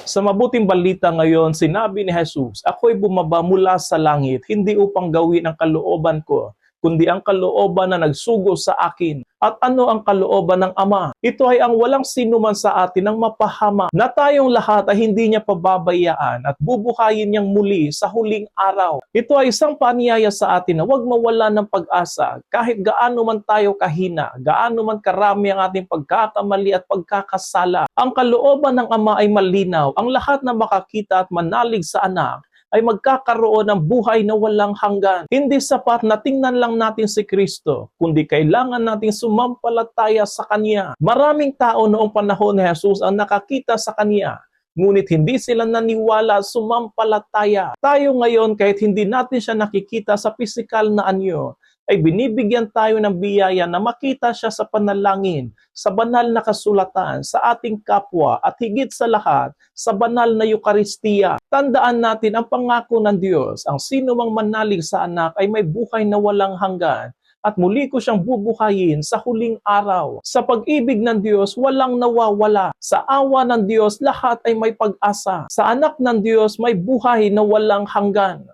Sa mabuting balita ngayon, sinabi ni Jesus, ako'y bumaba mula sa langit, hindi upang gawin ang kalooban ko, kundi ang kalooban na nagsugo sa akin. At ano ang kalooban ng Ama? Ito ay ang walang sino man sa atin ang mapahama, na tayong lahat ay hindi niya pababayaan at bubuhayin niyang muli sa huling araw. Ito ay isang paanyaya sa atin na huwag mawala ng pag-asa kahit gaano man tayo kahina, gaano man karami ang ating pagkakamali at pagkakasala. Ang kalooban ng Ama ay malinaw. Ang lahat na makakita at manalig sa Anak ay magkakaroon ng buhay na walang hanggan. Hindi sapat na tingnan lang natin si Kristo, kundi kailangan nating sumampalataya sa Kanya. Maraming tao noong panahon ni Jesus ang nakakita sa Kanya, ngunit hindi sila naniwala at sumampalataya. Tayo ngayon, kahit hindi natin siya nakikita sa pisikal na anyo, ay binibigyan tayo ng biyaya na makita siya sa panalangin, sa banal na kasulatan, sa ating kapwa, at higit sa lahat, sa banal na Eukaristiya. Tandaan natin ang pangako ng Diyos, ang sino mang manalig sa Anak ay may buhay na walang hanggan, at muli ko siyang bubuhayin sa huling araw. Sa pag-ibig ng Diyos, walang nawawala. Sa awa ng Diyos, lahat ay may pag-asa. Sa Anak ng Diyos, may buhay na walang hanggan.